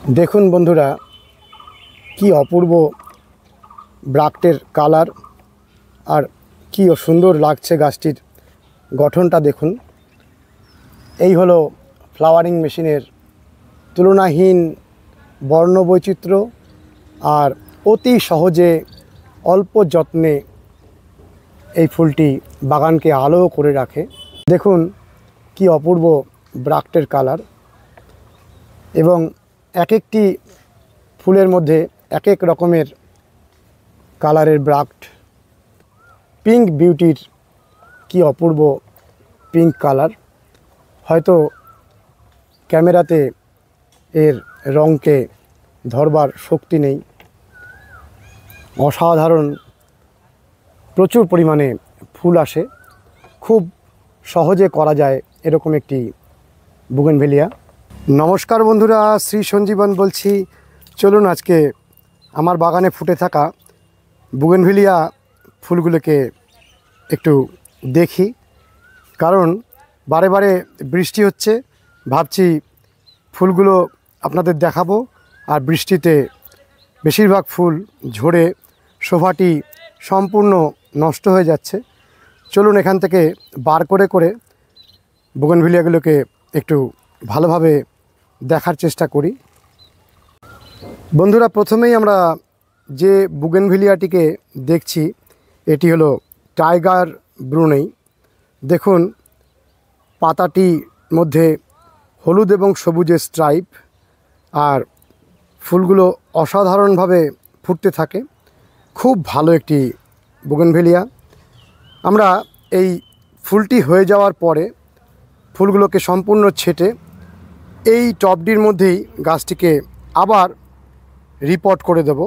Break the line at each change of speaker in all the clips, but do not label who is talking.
দেখুন বন্ধুরা, কি অপূর্ব ব্রাক্টের কালার আর কি সুন্দর লাগছে গাছটির গঠনটা দেখুন। এই হলো ফ্লাওয়ারিং মেশিনের তুলনাহীন বর্ণবৈচিত্র্য আর অতি সহজে অল্প যত্নে এই ফুলটি বাগানকে আলো করে রাখে। দেখুন কি অপূর্ব ব্রাক্টের কালার, এবং এক একটি ফুলের মধ্যে এক এক রকমের কালারের ব্রাক্ট। পিঙ্ক বিউটির কি অপূর্ব পিঙ্ক কালার, হয়তো ক্যামেরাতে এর রঙকে ধরবার শক্তি নেই। অসাধারণ প্রচুর পরিমাণে ফুল আসে, খুব সহজে করা যায় এরকম একটি বুগেনভেলিয়া। নমস্কার বন্ধুরা, শ্রী সঞ্জীবন বলছি। চলুন আজকে আমার বাগানে ফুটে থাকা বুগেনভেলিয়া ফুলগুলোকে একটু দেখি, কারণ বারে বারে বৃষ্টি হচ্ছে, ভাবছি ফুলগুলো আপনাদের দেখাবো, আর বৃষ্টিতে বেশিরভাগ ফুল ঝরে শোভাটি সম্পূর্ণ নষ্ট হয়ে যাচ্ছে। চলুন এখান থেকে বার করে করে বুগেনভেলিয়াগুলোকে একটু ভালোভাবে দেখার চেষ্টা করি। বন্ধুরা, প্রথমেই আমরা যে বুগেনভেলিয়াটিকে দেখছি এটি হলো টাইগার ব্রুনেই। দেখুন পাতাটির মধ্যে হলুদ এবং সবুজের স্ট্রাইপ, আর ফুলগুলো অসাধারণভাবে ফুটতে থাকে। খুব ভালো একটি বুগেনভেলিয়া। আমরা এই ফুলটি হয়ে যাওয়ার পরে ফুলগুলোকে সম্পূর্ণ ছেটে এই টবটির মধ্যেই গাছটিকে আবার রিপট করে দেব।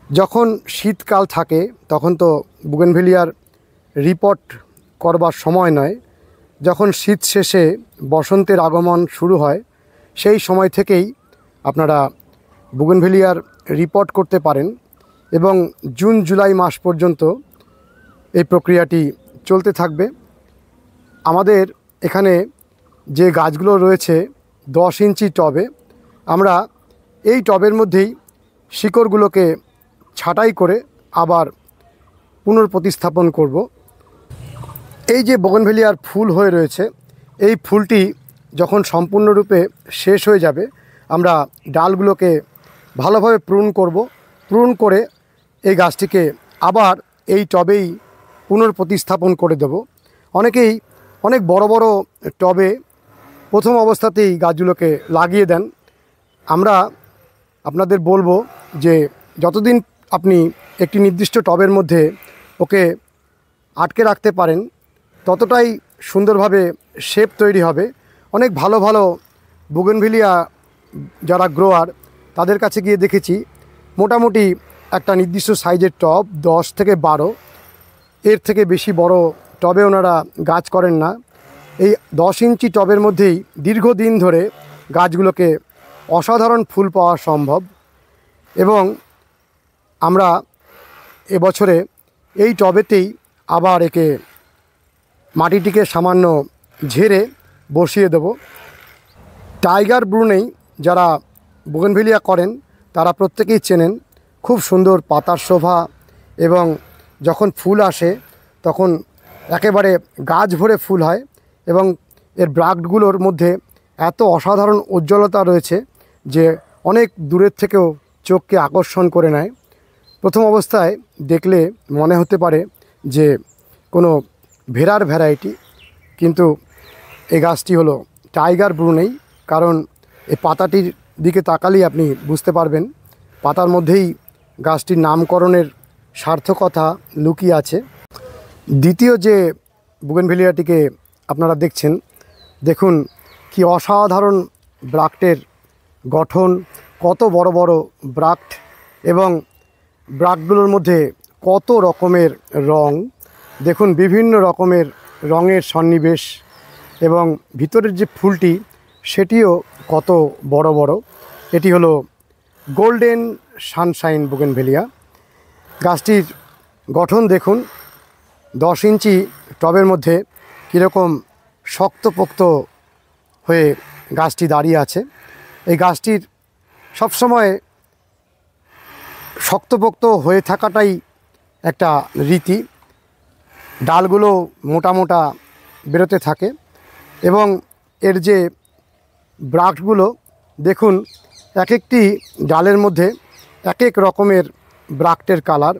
যখন শীতকাল থাকে তখন তো বুগেনভেলিয়ার রিপট করবার সময় নয়, যখন শীত শেষে বসন্তের আগমন শুরু হয় সেই সময় থেকেই আপনারা বুগেনভেলিয়ার রিপট করতে পারেন, এবং জুন জুলাই মাস পর্যন্ত এই প্রক্রিয়াটি চলতে থাকবে। আমাদের এখানে যে গাছগুলো রয়েছে 10 ইঞ্চি টবে, আমরা এই টবের মধ্যেই শিকড়গুলোকে ছাঁটাই করে আবার পুনর্প্রতিস্থাপন করব। এই যে বুগেনভেলিয়ার ফুল হয়ে রয়েছে, এই ফুলটি যখন সম্পূর্ণরূপে শেষ হয়ে যাবে আমরা ডালগুলোকে ভালোভাবে প্রুন করব। প্রুন করে এই গাছটিকে আবার এই টবেই পুনর্প্রতিস্থাপন করে দেব। অনেকেই অনেক বড় বড় টবে প্রথম অবস্থাতেই গাছগুলোকে লাগিয়ে দেন। আমরা আপনাদের বলবো যে যতদিন আপনি একটি নির্দিষ্ট টবের মধ্যে ওকে আটকে রাখতে পারেন ততটাই সুন্দরভাবে শেপ তৈরি হবে। অনেক ভালো ভালো বুগেনভেলিয়া যারা গ্রোয়ার তাদের কাছে গিয়ে দেখেছি মোটামুটি একটা নির্দিষ্ট সাইজের টব 10 থেকে 12, এর থেকে বেশি বড় টবে ওনারা গাছ করেন না। এই 10 ইঞ্চি টবের মধ্যেই দীর্ঘদিন ধরে গাছগুলোকে অসাধারণ ফুল পাওয়া সম্ভব। এবং আমরা এবছরে এই টবেতেই আবার একে মাটিটিকে সামান্য ঝেড়ে বসিয়ে দেব। টাইগার ব্রুনেই যারা বুগেনভেলিয়া করেন তারা প্রত্যেকেই চেনেন। খুব সুন্দর পাতার শোভা, এবং যখন ফুল আসে তখন একেবারে গাছ ভরে ফুল হয়, এবং এর ব্রাক্টগুলোর মধ্যে এত অসাধারণ উজ্জ্বলতা রয়েছে যে অনেক দূরের থেকেও চোখকে আকর্ষণ করে নেয়। প্রথম অবস্থায় দেখলে মনে হতে পারে যে কোনো ভেড়ার ভ্যারাইটি, কিন্তু এই গাছটি হলো টাইগার ব্রুনেই, কারণ এই পাতাটির দিকে তাকালেই আপনি বুঝতে পারবেন পাতার মধ্যেই গাছটির নামকরণের সার্থকতা লুকিয়ে আছে। দ্বিতীয় যে বুগেনভেলিয়াটিকে আপনারা দেখছেন, দেখুন কি অসাধারণ ব্রাক্টের গঠন, কত বড় বড় ব্রাক্ট, এবং ব্রাক্টগুলোর মধ্যে কত রকমের রং। দেখুন বিভিন্ন রকমের রঙের সন্নিবেশ, এবং ভিতরের যে ফুলটি সেটিও কত বড় বড়। এটি হলো গোল্ডেন সানশাইন বুগেনভেলিয়া। গাছটির গঠন দেখুন, 10 ইঞ্চি টবের মধ্যে কীরকম শক্তপোক্ত হয়ে গাছটি দাঁড়িয়ে আছে। এই গাছটির সবসময় শক্তপোক্ত হয়ে থাকাটাই একটা রীতি। ডালগুলো মোটা মোটা বেরোতে থাকে এবং এর যে ব্রাক্টগুলো দেখুন, এক একটি ডালের মধ্যে এক এক রকমের ব্রাক্টের কালার।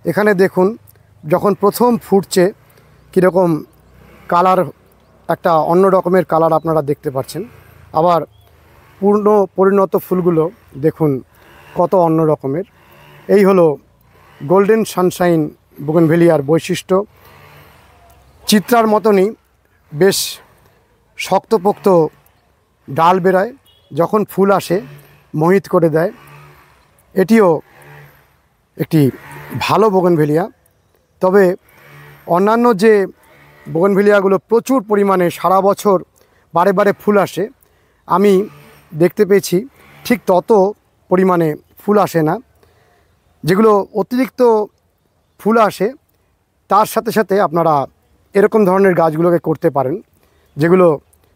এখানে দেখুন যখন প্রথম ফুটছে কীরকম কালার, একটা অন্য রকমের কালার আপনারা দেখতে পাচ্ছেন। আবার পূর্ণ পরিণত ফুলগুলো দেখুন কত অন্য রকমের। এই হলো গোল্ডেন সানশাইন বুগেনভেলিয়ার বৈশিষ্ট্য। চিত্রার মতনই বেশ শক্তপোক্ত ডাল বেরায়, যখন ফুল আসে মোহিত করে দেয়। এটিও একটি ভালো বুগেনভেলিয়া। তবে অন্যান্য যে বুগেনভেলিয়াগুলো প্রচুর পরিমাণে সারা বছর বারে বারে ফুল আসে, আমি দেখতে পেয়েছি ঠিক তত পরিমাণে ফুল আসে না। যেগুলো অতিরিক্ত ফুল আসে তার সাথে সাথে আপনারা এরকম ধরনের গাছগুলোকে করতে পারেন, যেগুলো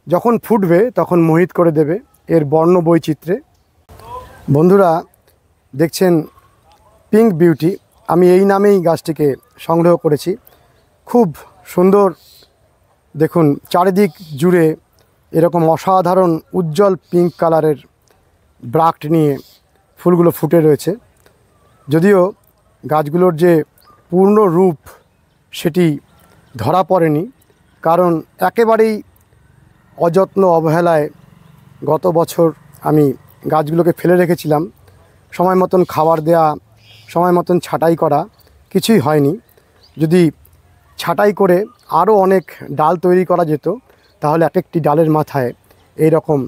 যখন ফুটবে তখন মোহিত করে দেবে এর বর্ণ বৈচিত্র্যে। বন্ধুরা দেখছেন পিঙ্ক বিউটি, আমি এই নামেই গাছটিকে সংগ্রহ করেছি। খুব সুন্দর, দেখুন চারিদিক জুড়ে এরকম অসাধারণ উজ্জ্বল পিঙ্ক কালারের ব্রাক্ট নিয়ে ফুলগুলো ফুটে রয়েছে। যদিও গাছগুলোর যে পূর্ণ রূপ সেটি ধরা পড়েনি, কারণ একেবারেই অযত্ন অবহেলায় গত বছর আমি গাছগুলোকে ফেলে রেখেছিলাম। সময় মতন খাবার দেয়া, সময় মতন ছাঁটাই করা কিছুই হয়নি। যদি ছাঁটাই করে আরও অনেক ডাল তৈরি করা যেত তাহলে এক একটি ডালের মাথায় এই রকম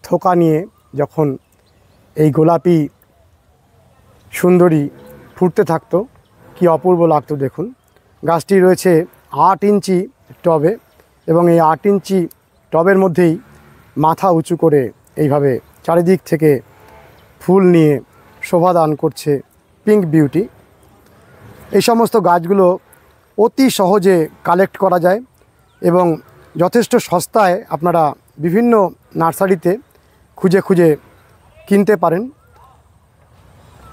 থোকা নিয়ে যখন এই গোলাপি সুন্দরী ফুটতে থাকতো কি অপূর্ব লাগতো। দেখুন গাছটি রয়েছে 8 ইঞ্চি টবে এবং এই 8 ইঞ্চি টবের মধ্যেই মাথা উঁচু করে এইভাবে চারিদিক থেকে ফুল নিয়ে শোভা দান করছে পিঙ্ক বিউটি। এই সমস্ত গাছগুলো অতি সহজে কালেক্ট করা যায় এবং যথেষ্ট সস্তায় আপনারা বিভিন্ন নার্সারিতে খুঁজে খুঁজে কিনতে পারেন।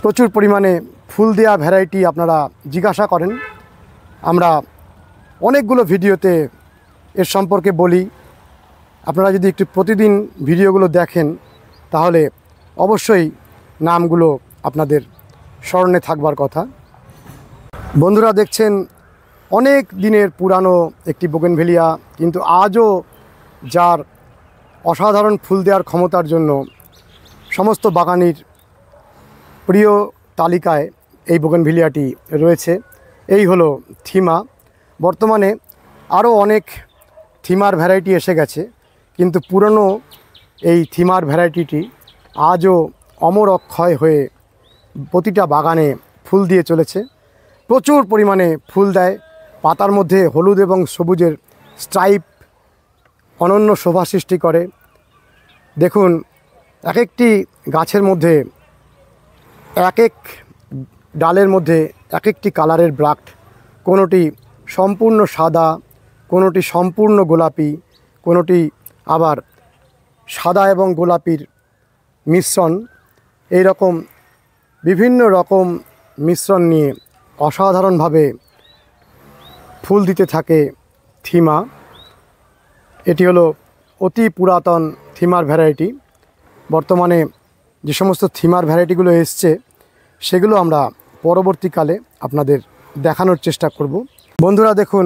প্রচুর পরিমাণে ফুল দেওয়া ভ্যারাইটি আপনারা জিজ্ঞাসা করেন, আমরা অনেকগুলো ভিডিওতে এর সম্পর্কে বলি। আপনারা যদি একটু প্রতিদিন ভিডিওগুলো দেখেন তাহলে অবশ্যই নামগুলো আপনাদের স্মরণে থাকবার কথা। বন্ধুরা দেখছেন অনেক দিনের পুরানো একটি বুগেনভেলিয়া, কিন্তু আজও যার অসাধারণ ফুল দেওয়ার ক্ষমতার জন্য সমস্ত বাগানির প্রিয় তালিকায় এই বুগেনভেলিয়াটি রয়েছে। এই হলো থিমা। বর্তমানে আরও অনেক থিমার ভ্যারাইটি এসে গেছে, কিন্তু পুরনো এই থিমার ভ্যারাইটিটি আজও অমর অক্ষয় হয়ে প্রতিটা বাগানে ফুল দিয়ে চলেছে। প্রচুর পরিমাণে ফুল দেয়, পাতার মধ্যে হলুদ এবং সবুজের স্ট্রাইপ অনন্য শোভা সৃষ্টি করে। দেখুন এক একটি গাছের মধ্যে এক এক ডালের মধ্যে এক একটি কালারের ব্রাক্ট, কোনোটি সম্পূর্ণ সাদা, কোনোটি সম্পূর্ণ গোলাপি, কোনোটি আবার সাদা এবং গোলাপির মিশ্রণ। এই রকম বিভিন্ন রকম মিশ্রণ নিয়ে অসাধারণভাবে ফুল দিতে থাকে থিমা। এটি হলো অতি পুরাতন থিমার ভ্যারাইটি। বর্তমানে যে সমস্ত থিমার ভ্যারাইটিগুলো এসছে সেগুলো আমরা পরবর্তীকালে আপনাদের দেখানোর চেষ্টা করব। বন্ধুরা দেখুন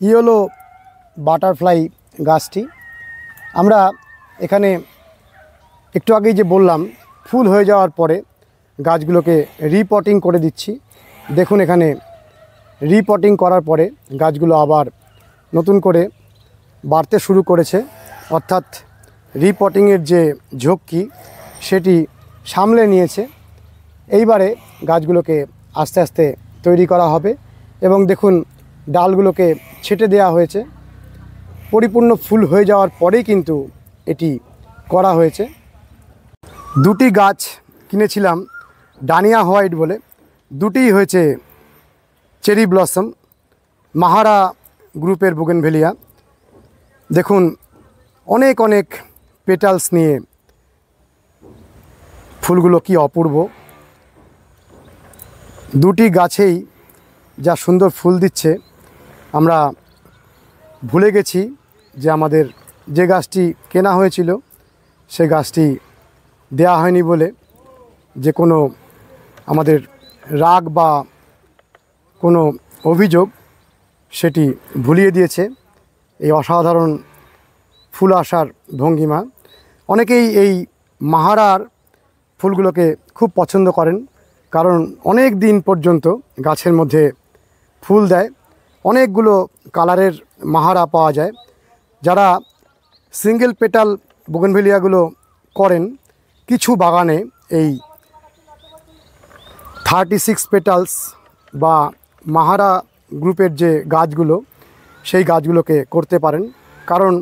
ইয়েলো বাটারফ্লাই গাছটি, আমরা এখানে একটু আগেই যে বললাম ফুল হয়ে যাওয়ার পরে গাছগুলোকে রিপটিং করে দিচ্ছি। দেখুন এখানে রিপটিং করার পরে গাছগুলো আবার নতুন করে বাড়তে শুরু করেছে, অর্থাৎ রিপটিংয়ের যে ঝক্কি সেটি সামলে নিয়েছে। এইবারে গাছগুলোকে আস্তে আস্তে তৈরি করা হবে এবং দেখুন ডালগুলোকে ছেটে দেওয়া হয়েছে। পরিপূর্ণ ফুল হয়ে যাওয়ার পরেই কিন্তু এটি করা হয়েছে। দুটি গাছ কিনেছিলাম ডানিয়া হোয়াইট বলে, দুটিই হয়েছে চেরি ব্লসম, মাহারা গ্রুপের বুগেনভেলিয়া। দেখুন অনেক অনেক পেটালস নিয়ে ফুলগুলো কি অপূর্ব। দুটি গাছেই যা সুন্দর ফুল দিচ্ছে, আমরা ভুলে গেছি যে আমাদের যে গাছটি কেনা হয়েছিল সে গাছটি দেয়া হয়নি বলে যে কোনো আমাদের রাগ বা কোনো অভিযোগ সেটি ভুলিয়ে দিয়েছে এই অসাধারণ ফুল আসার ভঙ্গিমা। অনেকেই এই মাহারার ফুলগুলোকে খুব পছন্দ করেন, কারণ অনেক দিন পর্যন্ত গাছের মধ্যে ফুল দেয়। অনেকগুলো কালারের মাহারা পাওয়া যায়। যারা সিঙ্গেল পেটাল বোগেনভেলিয়াগুলো করেন, কিছু বাগানে এই 36 পেটালস বা মাহারা গ্রুপের যে গাছগুলো, সেই গাছগুলোকে করতে পারেন, কারণ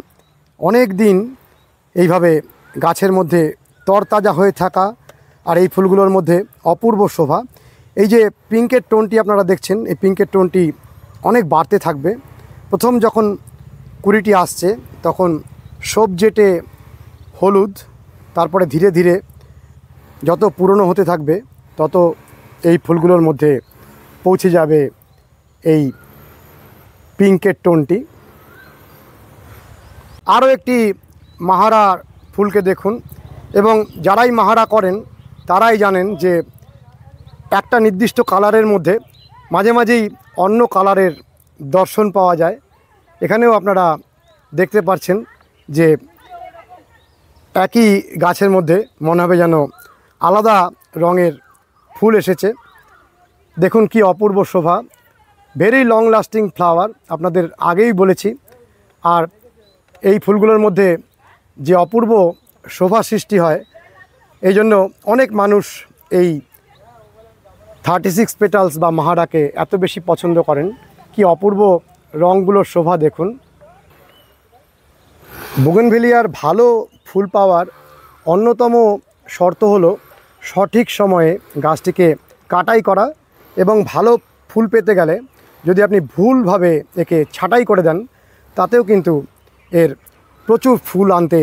অনেক দিন এইভাবে গাছের মধ্যে তরতাজা হয়ে থাকা আর এই ফুলগুলোর মধ্যে অপূর্ব শোভা। এই যে পিঙ্কের টোনটি আপনারা দেখছেন, এই পিঙ্কের টোনটি অনেক বাড়তে থাকবে। প্রথম যখন কুড়িটি আসছে তখন সবজেটে হলুদ, তারপরে ধীরে ধীরে যত পুরনো হতে থাকবে তত এই ফুলগুলোর মধ্যে পৌঁছে যাবে এই পিঙ্কের টোনটি। আরও একটি মাহারা ফুলকে দেখুন, এবং যারাই মাহারা করেন তারাই জানেন যে একটা নির্দিষ্ট কালারের মধ্যে মাঝে মাঝেই অন্য কালারের দর্শন পাওয়া যায়। এখানেও আপনারা দেখতে পাচ্ছেন যে একই গাছের মধ্যে মনে হবে যেন আলাদা রঙের ফুল এসেছে। দেখুন কি অপূর্ব শোভা, ভেরি লং লাস্টিং ফ্লাওয়ার, আপনাদের আগেই বলেছি। আর এই ফুলগুলোর মধ্যে যে অপূর্ব শোভা সৃষ্টি হয়, এই জন্য অনেক মানুষ এই 36 পেটালস বা মাহারাকে এত বেশি পছন্দ করেন। কি অপূর্ব রঙগুলোর শোভা দেখুন। বোগেনভেলিয়ার ভালো ফুল পাওয়ার অন্যতম শর্ত হলো সঠিক সময়ে গাছটিকে কাটাই করা, এবং ভালো ফুল পেতে গেলে যদি আপনি ভুলভাবে একে ছাঁটাই করে দেন তাতেও কিন্তু এর প্রচুর ফুল আনতে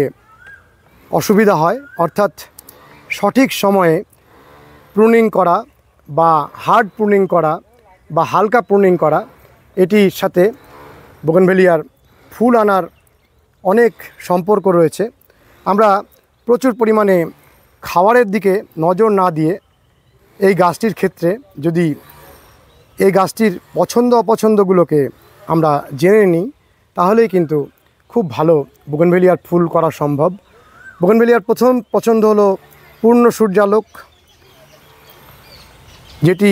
অসুবিধা হয়। অর্থাৎ সঠিক সময়ে প্রুনিং করা বা হার্ড প্রুনিং করা বা হালকা প্রুনিং করা, এটির সাথে বোগেনভেলিয়ার ফুল আনার অনেক সম্পর্ক রয়েছে। আমরা প্রচুর পরিমাণে খাবারের দিকে নজর না দিয়ে এই গাছটির ক্ষেত্রে যদি এই গাছটির পছন্দ অপছন্দগুলোকে আমরা জেনে নিই, তাহলেই কিন্তু খুব ভালো বোগেনভেলিয়ার ফুল করা সম্ভব। বোগেনভেলিয়ার প্রথম পছন্দ হলো পূর্ণ সূর্যালোক, যেটি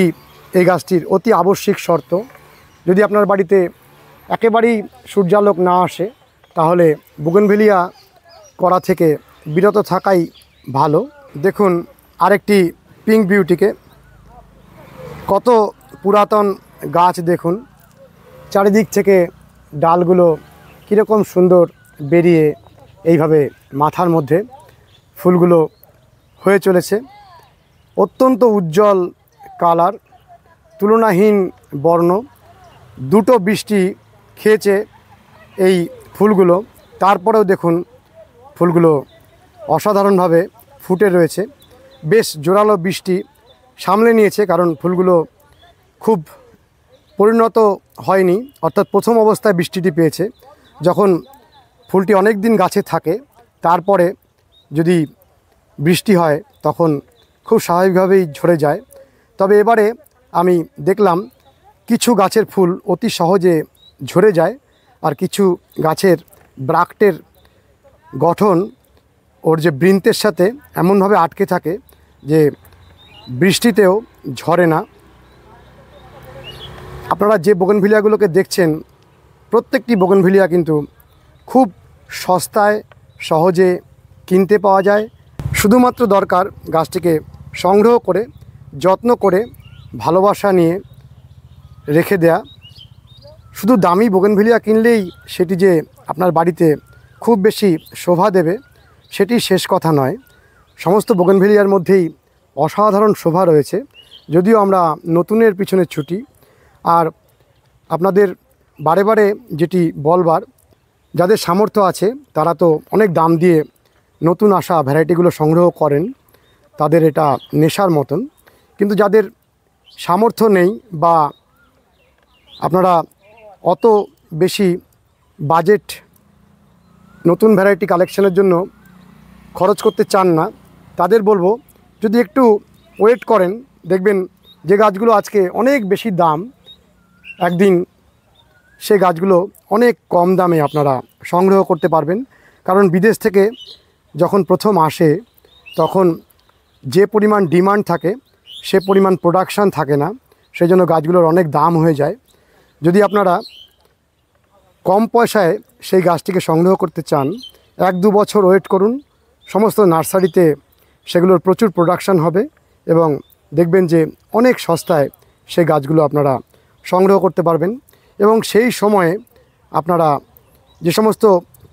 এই গাছটির অতি আবশ্যিক শর্ত। যদি আপনার বাড়িতে একেবারেই সূর্যালোক না আসে তাহলে বোগেনভেলিয়া করা থেকে বিরত থাকাই ভালো। দেখুন আরেকটি পিঙ্ক বিউটিকে, কত পুরাতন গাছ দেখুন, চারিদিক থেকে ডালগুলো কীরকম সুন্দর বেরিয়ে এইভাবে মাথার মধ্যে ফুলগুলো হয়ে চলেছে। অত্যন্ত উজ্জ্বল কালার, তুলনাহীন বর্ণ। দুটো বৃষ্টি খেয়েছে এই ফুলগুলো, তারপরেও দেখুন ফুলগুলো অসাধারণভাবে ফুটে রয়েছে। বেশ জোরালো বৃষ্টি সামলে নিয়েছে, কারণ ফুলগুলো খুব পরিণত হয়নি, অর্থাৎ প্রথম অবস্থায় বৃষ্টিটি পেয়েছে। যখন ফুলটি অনেক দিন গাছে থাকে তারপরে যদি বৃষ্টি হয় তখন খুব স্বাভাবিকভাবেই ঝরে যায়। তবে এবারে আমি দেখলাম কিছু গাছের ফুল অতি সহজে ঝরে যায়, আর কিছু গাছের ব্রাক্টের গঠন ওর যে বৃন্তের সাথে এমনভাবে আটকে থাকে যে বৃষ্টিতেও ঝরে না। আপনারা যে বোগেনভেলিয়াগুলোকে দেখছেন প্রত্যেকটি বোগেনভেলিয়া কিন্তু খুব সস্তায় সহজে কিনতে পাওয়া যায়। শুধুমাত্র দরকার গাছটিকে সংগ্রহ করে যত্ন করে ভালোবাসা নিয়ে রেখে দেয়া। শুধু দামি বোগেনভেলিয়া কিনলেই সেটি যে আপনার বাড়িতে খুব বেশি শোভা দেবে সেটি শেষ কথা নয়। সমস্ত বোগেনভেলিয়ার মধ্যেই অসাধারণ শোভা রয়েছে, যদিও আমরা নতুনের পিছনে ছুটি। আর আপনাদের বারে বারে যেটি বলবার, যাদের সামর্থ্য আছে তারা তো অনেক দাম দিয়ে নতুন আসা ভ্যারাইটিগুলো সংগ্রহ করেন, তাদের এটা নেশার মতন। কিন্তু যাদের সামর্থ্য নেই বা আপনারা অত বেশি বাজেট নতুন ভ্যারাইটি কালেকশনের জন্য খরচ করতে চান না, তাদের বলবো যদি একটু ওয়েট করেন, দেখবেন যে গাছগুলো আজকে অনেক বেশি দাম, একদিন সে গাছগুলো অনেক কম দামে আপনারা সংগ্রহ করতে পারবেন। কারণ বিদেশ থেকে যখন প্রথম আসে তখন যে পরিমাণ ডিমান্ড থাকে সে পরিমাণ প্রোডাকশান থাকে না, সেই জন্য গাছগুলোর অনেক দাম হয়ে যায়। যদি আপনারা কম পয়সায় সেই গাছটিকে সংগ্রহ করতে চান, 1-2 বছর ওয়েট করুন, সমস্ত নার্সারিতে সেগুলোর প্রচুর প্রোডাকশান হবে এবং দেখবেন যে অনেক সস্তায় সেই গাছগুলো আপনারা সংগ্রহ করতে পারবেন। এবং সেই সময়ে আপনারা যে সমস্ত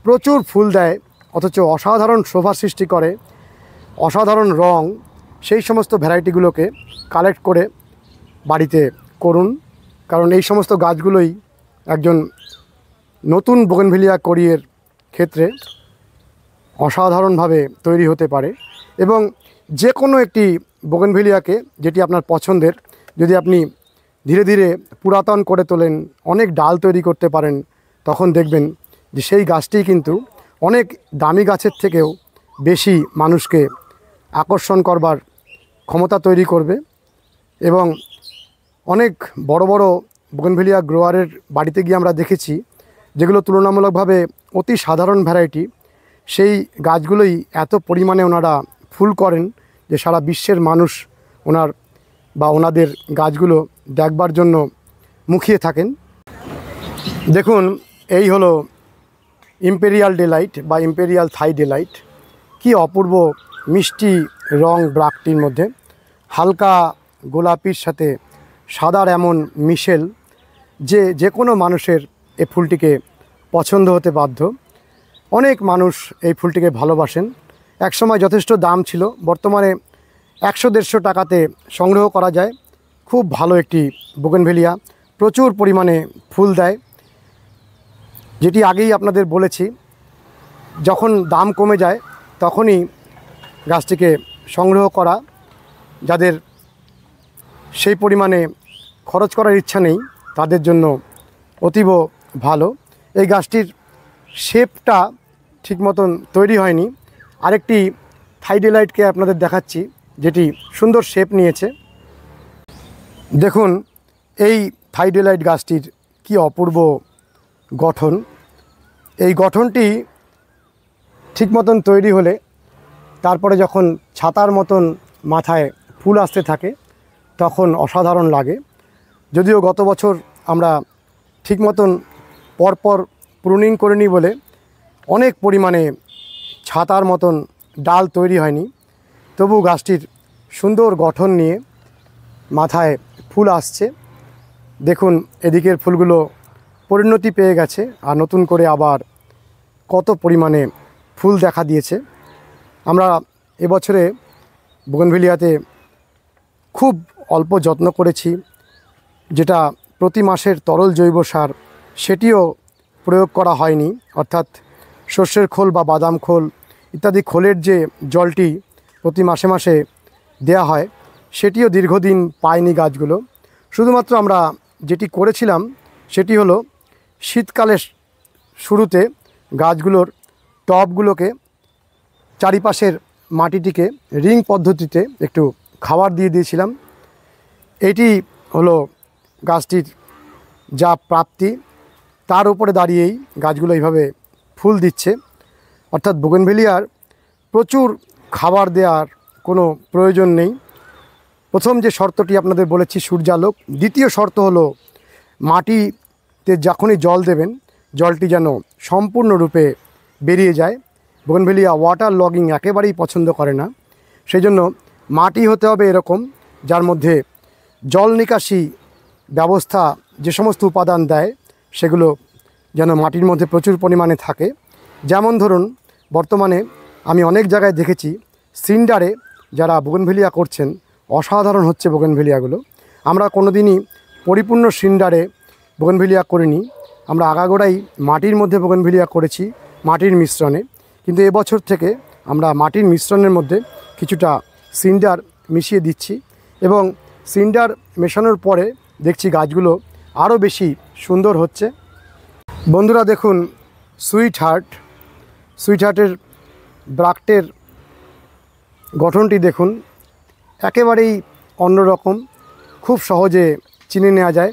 প্রচুর ফুল দেয় অথচ অসাধারণ শোভা সৃষ্টি করে, অসাধারণ রং, সেই সমস্ত ভ্যারাইটিগুলোকে কালেক্ট করে বাড়িতে করুন। কারণ এই সমস্ত গাছগুলোই একজন নতুন বোগেনভিলিয়া কোরিয়ের ক্ষেত্রে অসাধারণভাবে তৈরি হতে পারে। এবং যে কোনো একটি বোগেনভিলিয়াকে যেটি আপনার পছন্দের যদি আপনি ধীরে ধীরে পুরাতন করে তোলেন, অনেক ডাল তৈরি করতে পারেন, তখন দেখবেন যে সেই গাছটি কিন্তু অনেক দামি গাছের থেকেও বেশি মানুষকে আকর্ষণ করবার ক্ষমতা তৈরি করবে। এবং অনেক বড় বড় বোগেনভিলিয়া গ্রোয়ারের বাড়িতে গিয়ে আমরা দেখেছি যেগুলো তুলনামূলকভাবে অতি সাধারণ ভ্যারাইটি, সেই গাছগুলোই এত পরিমাণে ওনারা ফুল করেন যে সারা বিশ্বের মানুষ ওনাদের গাছগুলো দেখবার জন্য মুখিয়ে থাকেন। দেখুন, এই হলো ইম্পেরিয়াল ডেলাইট বা ইম্পেরিয়াল থাই ডেলাইট। কি অপূর্ব মিষ্টি রং ব্রাকটির মধ্যে, হালকা গোলাপির সাথে সাদার এমন মিশেল যে কোনো মানুষের এই ফুলটিকে পছন্দ হতে বাধ্য। অনেক মানুষ এই ফুলটিকে ভালোবাসেন। একসময় যথেষ্ট দাম ছিল, বর্তমানে 100-150 টাকাতে সংগ্রহ করা যায়। খুব ভালো একটি বোগেনভিলিয়া, প্রচুর পরিমাণে ফুল দেয়। যেটি আগেই আপনাদের বলেছি, যখন দাম কমে যায় তখনই গাছটিকে সংগ্রহ করা। যাদের সেই পরিমাণে খরচ করার ইচ্ছা নেই তাদের জন্য অতীব ভালো। এই গাছটির শেপটা ঠিক মতন তৈরি হয়নি। আরেকটি থাই ডেলাইটকে আপনাদের দেখাচ্ছি যেটি সুন্দর শেপ নিয়েছে। দেখুন, এই থাই ডেলাইট গাছটির কি অপূর্ব গঠন। এই গঠনটি ঠিক মতন তৈরি হলে তারপরে যখন ছাতার মতন মাথায় ফুল আসতে থাকে তখন অসাধারণ লাগে। যদিও গত বছর আমরা ঠিক মতন পরপর প্রুনিং করিনি বলে অনেক পরিমাণে ছাতার মতন ডাল তৈরি হয়নি, তবু গাছটির সুন্দর গঠন নিয়ে মাথায় ফুল আসছে। দেখুন, এদিকের ফুলগুলো পরিণতি পেয়ে গেছে আর নতুন করে আবার কত পরিমাণে ফুল দেখা দিয়েছে। আমরা এবছরে বোগেনভিলিয়াতে খুব অল্প যত্ন করেছি, যেটা প্রতি মাসের তরল জৈব সার সেটিও প্রয়োগ করা হয়নি, অর্থাৎ সর্ষের খোল বা বাদাম খোল ইত্যাদি খোলের যে জলটি প্রতি মাসে মাসে দেয়া হয় সেটিও দীর্ঘদিন পায়নি গাছগুলো। শুধুমাত্র আমরা যেটি করেছিলাম সেটি হলো শীতকালের শুরুতে গাছগুলোর টবগুলোকে চারিপাশের মাটিটিকে রিং পদ্ধতিতে একটু খাবার দিয়ে দিয়েছিলাম। এটি হলো গাছটির যা প্রাপ্তি, তার উপরে দাঁড়িয়েই গাছগুলো এইভাবে ফুল দিচ্ছে। অর্থাৎ বোগেনভিলিয়ার প্রচুর খাবার দেওয়ার কোনো প্রয়োজন নেই। প্রথম যে শর্তটি আপনাদের বলেছি সূর্যালোক, দ্বিতীয় শর্ত হলো মাটিতে যখনই জল দেবেন জলটি যেন সম্পূর্ণরূপে বেরিয়ে যায়। বোগেনভিলিয়া ওয়াটার লগিং একেবারেই পছন্দ করে না, সেই জন্য মাটি হতে হবে এরকম যার মধ্যে জল নিকাশি ব্যবস্থা যে সমস্ত উপাদান দেয় সেগুলো যেন মাটির মধ্যে প্রচুর পরিমাণে থাকে। যেমন ধরুন, বর্তমানে আমি অনেক জায়গায় দেখেছি সিন্ডারে যারা বোগেনভিলিয়া করছেন অসাধারণ হচ্ছে বোগেনভিলিয়াগুলো। আমরা কোনো দিনই পরিপূর্ণ সিন্ডারে বোগেনভিলিয়া করিনি, আমরা আগাগোড়াই মাটির মধ্যে বোগেনভিলিয়া করেছি, মাটির মিশ্রণে। কিন্তু এবছর থেকে আমরা মাটির মিশ্রণের মধ্যে কিছুটা সিন্ডার মিশিয়ে দিচ্ছি এবং সিন্ডার মেশানোর পরে দেখছি গাছগুলো আরও বেশি সুন্দর হচ্ছে। বন্ধুরা দেখুন, সুইট হার্টের ব্রাক্টের গঠনটি দেখুন, একেবারেই অন্যরকম, খুব সহজে চিনে নেওয়া যায়।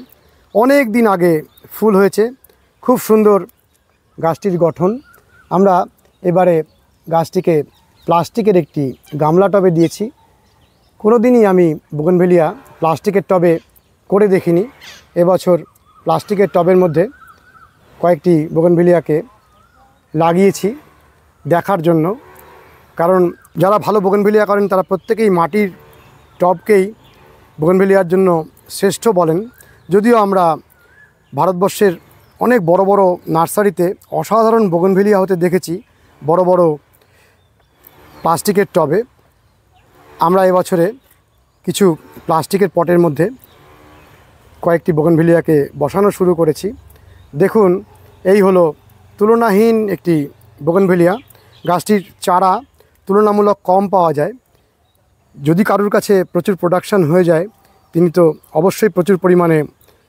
অনেক দিন আগে ফুল হয়েছে, খুব সুন্দর গাছটির গঠন। আমরা এবারে গাছটিকে প্লাস্টিকের একটি গামলা টবে দিয়েছি। কোনো দিনই আমি বোগেনভেলিয়া প্লাস্টিকের টবে করে দেখিনি। এবছর প্লাস্টিকের টবের মধ্যে কয়েকটি বোগেনভেলিয়াকে লাগিয়েছি দেখার জন্য। কারণ যারা ভালো বোগেনভেলিয়া করেন তারা প্রত্যেকেই মাটির টবকেই বোগেনভেলিয়ার জন্য শ্রেষ্ঠ বলেন। যদিও আমরা ভারতবর্ষের অনেক বড় বড় নার্সারিতে অসাধারণ বোগেনভেলিয়া হতে দেখেছি বড় বড় প্লাস্টিকের টবে। আমরা এবছরে কিছু প্লাস্টিকের পটের মধ্যে কয়েকটি বোগেনভেলিয়াকে বসানো শুরু করেছি। দেখুন, এই হলো তুলনাহীন একটি বোগেনভেলিয়া। গাছটির চারা তুলনামূলক কম পাওয়া যায়। যদি কারোর কাছে প্রচুর প্রোডাকশান হয়ে যায় তিনি তো অবশ্যই প্রচুর পরিমাণে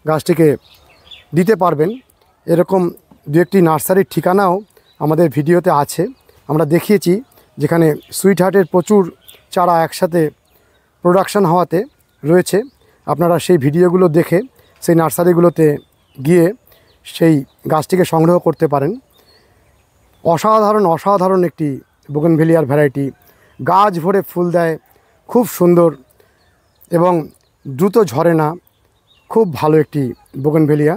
গাছটিকে দিতে পারবেন। এরকম দু একটি নার্সারির ঠিকানাও আমাদের ভিডিওতে আছে, আমরা দেখিয়েছি, যেখানে সুইট হার্টের প্রচুর চারা একসাথে প্রোডাকশান হওয়াতে রয়েছে। আপনারা সেই ভিডিওগুলো দেখে সেই নার্সারিগুলোতে গিয়ে সেই গাছটিকে সংগ্রহ করতে পারেন। অসাধারণ একটি বোগেনভেলিয়ার ভ্যারাইটি, গাছ ভরে ফুল দেয়, খুব সুন্দর এবং দ্রুত ঝরে না, খুব ভালো একটি বোগেনভেলিয়া।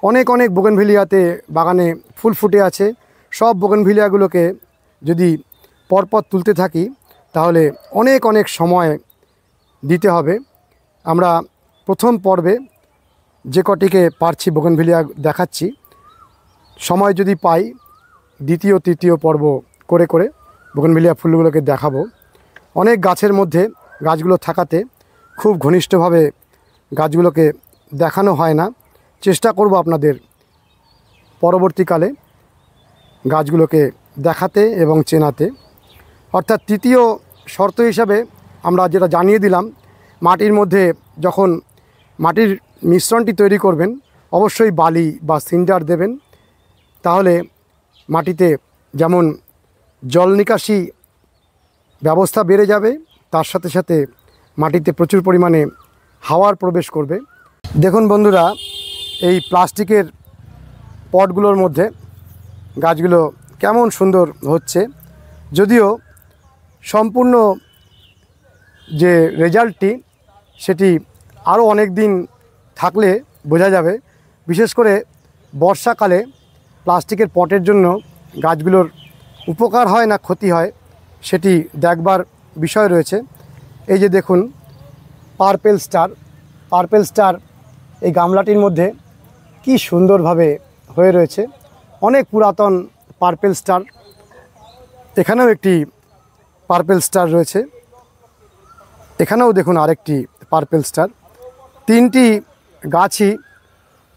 অনেক বোগেনভেলিয়াতে বাগানে ফুল ফুটে আছে। সব বোগেনভেলিয়াগুলোকে যদি পরপর তুলতে থাকি তাহলে অনেক সময় দিতে হবে। আমরা প্রথম পর্বে যে কটিকে পারছি বোগেনভেলিয়া দেখাচ্ছি, সময় যদি পাই দ্বিতীয় তৃতীয় পর্ব করে বোগেনভেলিয়া ফুলগুলোকে দেখাবো। অনেক গাছের মধ্যে গাছগুলো থাকাতে খুব ঘনিষ্ঠভাবে গাছগুলোকে দেখানো হয় না। চেষ্টা করব আপনাদের পরবর্তীকালে গাছগুলোকে দেখাতে এবং চেনাতে। অর্থাৎ তৃতীয় শর্ত হিসাবে আমরা যেটা জানিয়ে দিলাম, মাটির মধ্যে যখন মাটির মিশ্রণটি তৈরি করবেন অবশ্যই বালি বা সিন্ডার দেবেন। তাহলে মাটিতে যেমন জল নিকাশি ব্যবস্থা বেড়ে যাবে, তার সাথে সাথে মাটিতে প্রচুর পরিমাণে হাওয়ার প্রবেশ করবে। দেখুন বন্ধুরা, এই প্লাস্টিকের পটগুলোর মধ্যে গাছগুলো কেমন সুন্দর হচ্ছে। যদিও সম্পূর্ণ যে রেজাল্টটি সেটি আরও অনেক দিন থাকলে বোঝা যাবে। বিশেষ করে বর্ষাকালে প্লাস্টিকের পটের জন্য গাছগুলোর উপকার হয় না ক্ষতি হয় সেটি দেখবার বিষয় রয়েছে। এই যে দেখুন, পার্পেল স্টার এই গামলাটির মধ্যে কি সুন্দরভাবে হয়ে রয়েছে। অনেক পুরাতন পার্পেল স্টার, এখানেও একটি পার্পেল স্টার রয়েছে, এখানেও দেখুন আরেকটি পার্পেল স্টার। তিনটি গাছই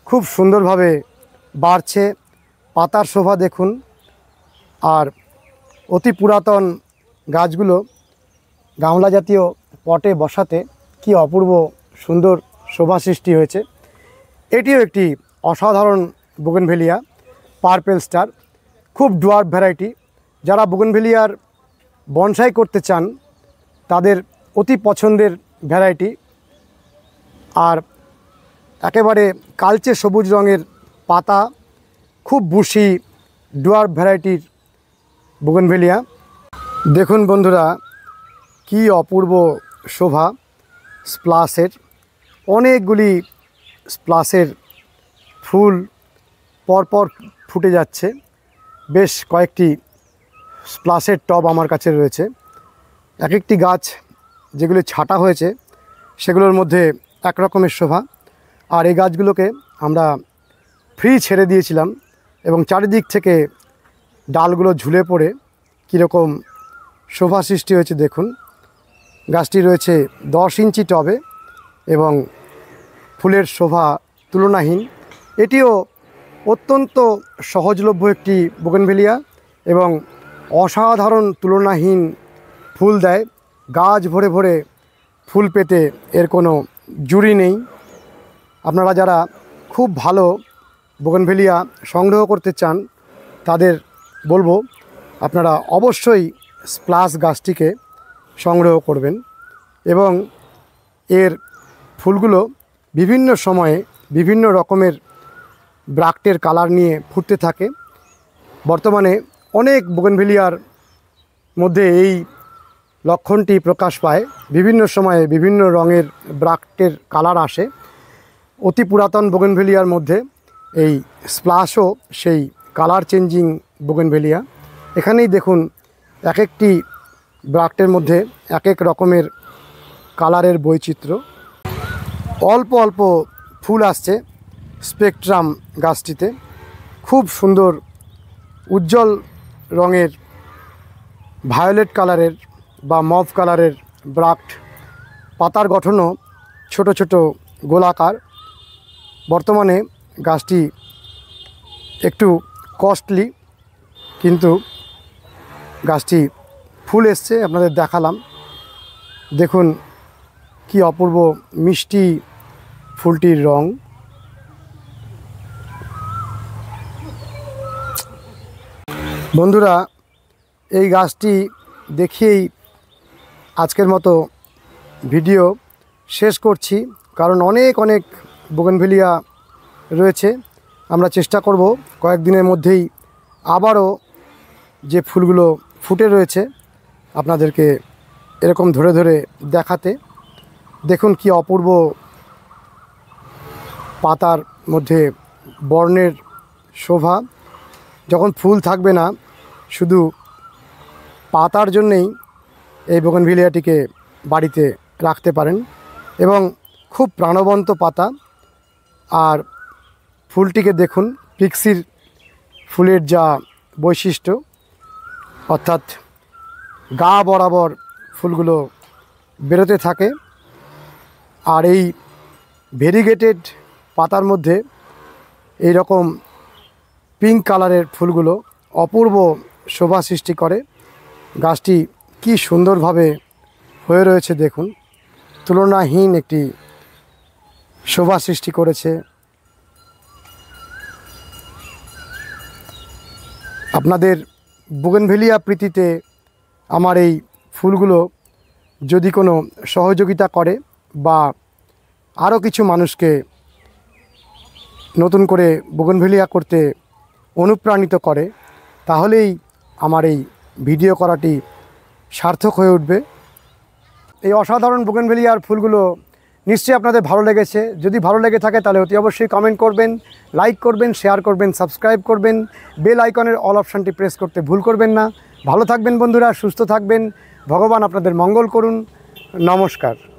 খুব সুন্দরভাবে বাড়ছে। পাতার শোভা দেখুন। আর অতি পুরাতন গাছগুলো গামলা জাতীয় পটে বসাতে কি অপূর্ব সুন্দর শোভা সৃষ্টি হয়েছে। এটিও একটি অসাধারণ বোগেনভেলিয়া, পার্পেল স্টার, খুব ডোয়ার্ফ ভ্যারাইটি। যারা বোগেনভেলিয়ার বনসাই করতে চান তাদের অতি পছন্দের ভ্যারাইটি। আর একেবারে কালচে সবুজ রঙের পাতা, খুব বুশি ডোয়ার্ফ ভ্যারাইটির বোগেনভেলিয়া। দেখুন বন্ধুরা, কি অপূর্ব শোভা স্প্লাসের। অনেকগুলি স্প্লাসের ফুল পরপর ফুটে যাচ্ছে। বেশ কয়েকটি স্প্লাসের টব আমার কাছে রয়েছে। এক একটি গাছ যেগুলি ছাঁটা হয়েছে সেগুলোর মধ্যে এক রকমের শোভা। আর এই গাছগুলোকে আমরা ফ্রি ছেড়ে দিয়েছিলাম এবং চারিদিক থেকে ডালগুলো ঝুলে পড়ে কীরকম শোভা সৃষ্টি হয়েছে দেখুন। গাছটি রয়েছে 10 ইঞ্চি টবে এবং ফুলের শোভা তুলনাহীন। এটিও অত্যন্ত সহজলভ্য একটি বোগেনভেলিয়া এবং অসাধারণ তুলনাহীন ফুল দেয়। গাছ ভরে ভরে ফুল পেতে এর কোনো জুড়ি নেই। আপনারা যারা খুব ভালো বোগেনভেলিয়া সংগ্রহ করতে চান তাদের বলবো আপনারা অবশ্যই স্প্লাশ গাছটিকে সংগ্রহ করবেন। এবং এর ফুলগুলো বিভিন্ন সময়ে বিভিন্ন রকমের ব্রাক্টের কালার নিয়ে ফুটতে থাকে। বর্তমানে অনেক বোগেনভেলিয়ার মধ্যে এই লক্ষণটি প্রকাশ পায়, বিভিন্ন সময়ে বিভিন্ন রঙের ব্রাক্টের কালার আসে। অতি পুরাতন বোগেনভেলিয়ার মধ্যে এই স্প্লাশও সেই কালার চেঞ্জিং বোগেনভেলিয়া। এখানেই দেখুন এক একটি ব্রাক্টের মধ্যে এক এক রকমের কালারের বৈচিত্র্য। অল্প অল্প ফুল আসছে স্পেকট্রাম গাছটিতে, খুব সুন্দর উজ্জ্বল রঙের ভায়োলেট কালারের বা মভ কালারের ব্রাক্ট। পাতার গঠনও ছোট ছোট গোলাকার। বর্তমানে গাছটি একটু কস্টলি, কিন্তু গাছটি ফুল এসছে, আপনাদের দেখালাম। দেখুন কি অপূর্ব মিষ্টি ফুলটির রং। বন্ধুরা, এই গাছটি দেখিয়েই আজকের মতো ভিডিও শেষ করছি, কারণ অনেক অনেক বোগেনভেলিয়া রয়েছে। আমরা চেষ্টা করব কয়েকদিনের মধ্যেই আবারও যে ফুলগুলো ফুটে রয়েছে আপনাদেরকে এরকম ধরে ধরে দেখাতে। দেখুন কি অপূর্ব পাতার মধ্যে বর্ণের শোভা। যখন ফুল থাকবে না, শুধু পাতার জন্যেই এই বোগেনভেলিয়াটিকে বাড়িতে রাখতে পারেন। এবং খুব প্রাণবন্ত পাতা। আর ফুলটিকে দেখুন, পিক্সির ফুলের যা বৈশিষ্ট্য, অর্থাৎ গা বরাবর ফুলগুলো বেরোতে থাকে। আর এই ভেরিগেটেড পাতার মধ্যে এই রকম পিঙ্ক কালারের ফুলগুলো অপূর্ব শোভা সৃষ্টি করে। গাছটি কি সুন্দরভাবে হয়ে রয়েছে দেখুন, তুলনাহীন একটি শোভা সৃষ্টি করেছে। আপনাদের বোগেনভেলিয়া প্রীতিতে আমার এই ফুলগুলো যদি কোনো সহযোগিতা করে বা আরও কিছু মানুষকে নতুন করে বোগেনভেলিয়া করতে অনুপ্রাণিত করে, তাহলেই আমার এই ভিডিও করাটি সার্থক হয়ে উঠবে। এই অসাধারণ বোগেনভেলিয়ার ফুলগুলো নিশ্চয়ই আপনাদের ভালো লেগেছে। যদি ভালো লেগে থাকে তাহলে অতি অবশ্যই কমেন্ট করবেন, লাইক করবেন, শেয়ার করবেন, সাবস্ক্রাইব করবেন। বেল আইকনের অল অপশানটি প্রেস করতে ভুল করবেন না। ভালো থাকবেন বন্ধুরা, সুস্থ থাকবেন। ভগবান আপনাদের মঙ্গল করুন। নমস্কার।